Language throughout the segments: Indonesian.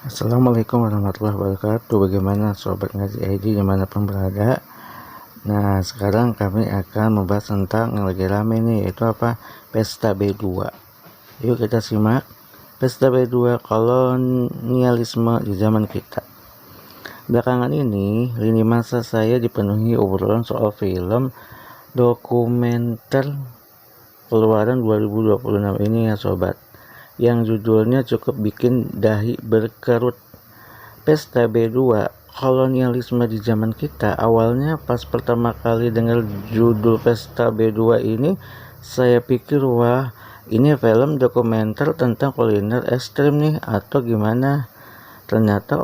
Assalamualaikum warahmatullahi wabarakatuh. Bagaimana sobat ngaji ID dimanapun berada. Nah, sekarang kami akan membahas tentang yang lagi rame nih, yaitu apa? Pesta B2. Yuk kita simak Pesta B2 kolonialisme di zaman kita. Belakangan ini, lini masa saya dipenuhi obrolan soal film dokumenter keluaran 2026 ini ya sobat, yang judulnya cukup bikin dahi berkerut. Pesta B2 kolonialisme di zaman kita. Awalnya pas pertama kali dengar judul Pesta B2 ini, saya pikir wah, ini film dokumenter tentang kuliner ekstrim nih atau gimana. Ternyata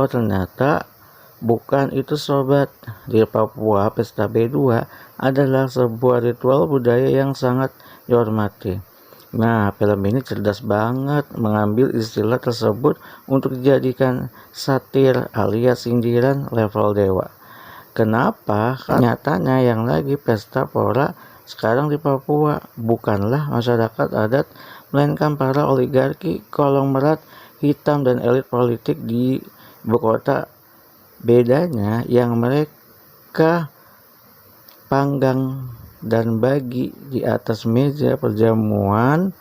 bukan itu sobat. Di Papua, Pesta B2 adalah sebuah ritual budaya yang sangat dihormati. Nah, film ini cerdas banget mengambil istilah tersebut untuk dijadikan satir alias sindiran level dewa. Kenapa? Karena nyatanya yang lagi pesta pora sekarang di Papua bukanlah masyarakat adat, melainkan para oligarki, konglomerat hitam dan elit politik di ibu kota. Bedanya yang mereka panggang dan bagi di atas meja perjamuan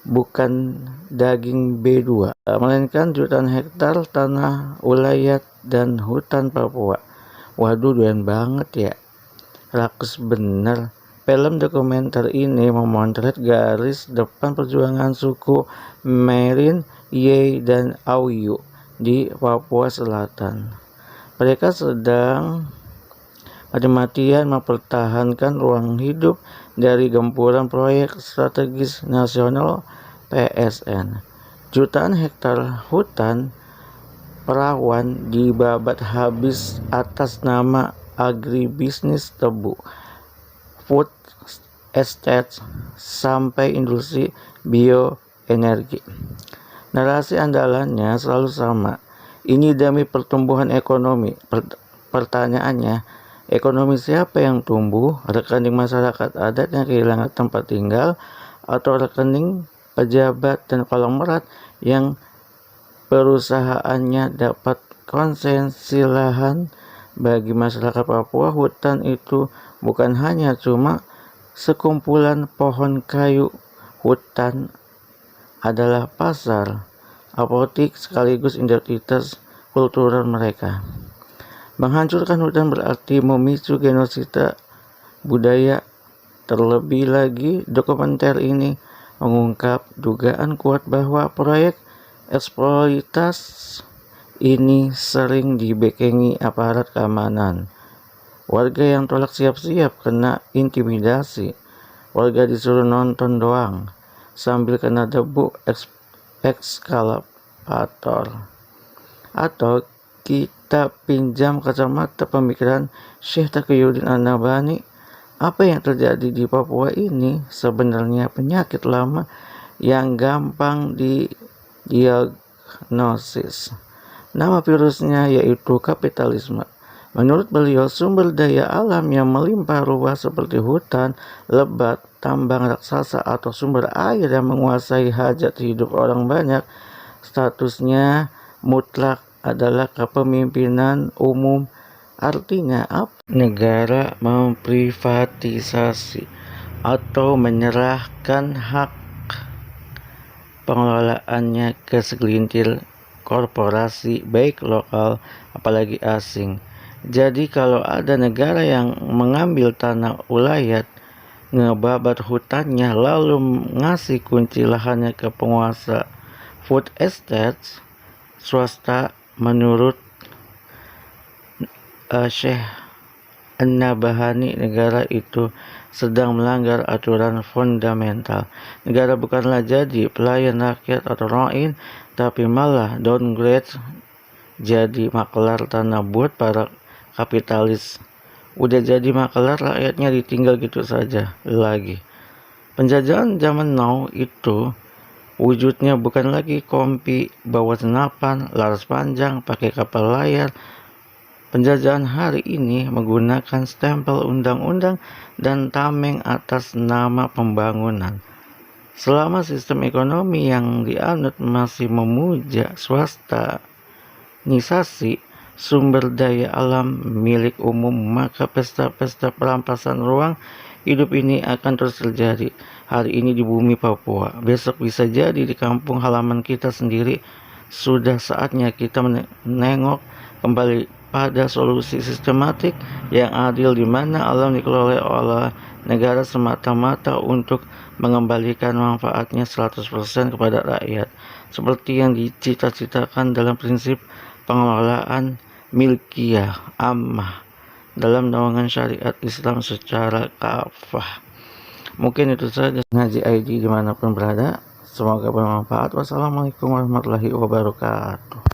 bukan daging B2, melainkan jutaan hektar tanah ulayat dan hutan Papua. Waduh, doyan banget ya, rakus bener. Film dokumenter ini memotret garis depan perjuangan suku Merin, Ye, dan Auyu di Papua Selatan. Mereka sedang mati-matian mempertahankan ruang hidup dari gempuran proyek strategis nasional PSN. Jutaan hektar hutan perawan dibabat habis atas nama agribisnis tebu, food estate, sampai industri bioenergi. Narasi andalannya selalu sama. Ini demi pertumbuhan ekonomi. Pertanyaannya, ekonomi siapa yang tumbuh? Rekening masyarakat adat yang kehilangan tempat tinggal atau rekening pejabat dan konglomerat yang perusahaannya dapat konsesi lahan? Bagi masyarakat Papua, hutan itu bukan hanya cuma sekumpulan pohon kayu. Hutan adalah pasar, apotik, sekaligus identitas kultural mereka. Menghancurkan hutan berarti memicu genosida budaya. Terlebih lagi, dokumenter ini mengungkap dugaan kuat bahwa proyek eksploitasi ini sering dibekengi aparat keamanan. Warga yang tolak siap-siap kena intimidasi. Warga disuruh nonton doang sambil kena debu ekskavator. Atau kita pinjam kacamata pemikiran Syekh Taqiyuddin An-Nabhani, apa yang terjadi di Papua ini sebenarnya penyakit lama yang gampang didiagnosis. Nama virusnya yaitu kapitalisme. Menurut beliau, sumber daya alam yang melimpah ruah seperti hutan lebat, tambang raksasa, atau sumber air yang menguasai hajat hidup orang banyak, statusnya mutlak adalah kepemimpinan umum. Artinya apa? Negara memprivatisasi atau menyerahkan hak pengelolaannya ke segelintir korporasi, baik lokal apalagi asing. Jadi kalau ada negara yang mengambil tanah ulayat, ngebabat hutannya, lalu ngasih kunci lahannya ke penguasa food estate swasta, menurut Syekh An-Nabhani, negara itu sedang melanggar aturan fundamental. Negara bukanlah jadi pelayan rakyat atau ra'in, tapi malah downgrade jadi makelar tanah buat para kapitalis. Udah jadi makelar, rakyatnya ditinggal gitu saja lagi. Penjajahan zaman now itu wujudnya bukan lagi kompi bawa senapan, laras panjang, pakai kapal layar. Penjajahan hari ini menggunakan stempel undang-undang dan tameng atas nama pembangunan. Selama sistem ekonomi yang dianut masih memuja swastanisasi sumber daya alam milik umum, maka pesta-pesta perampasan ruang hidup ini akan terus terjadi. Hari ini di bumi Papua, besok bisa jadi di kampung halaman kita sendiri. Sudah saatnya kita menengok kembali pada solusi sistematik yang adil, di mana alam dikelola oleh negara semata-mata untuk mengembalikan manfaatnya 100% kepada rakyat, seperti yang dicita-citakan dalam prinsip pengelolaan milkiyah ammah dalam naungan syariat Islam secara kafah. Mungkin itu saja ngaji ID dimanapun berada. Semoga bermanfaat. Wassalamualaikum warahmatullahi wabarakatuh.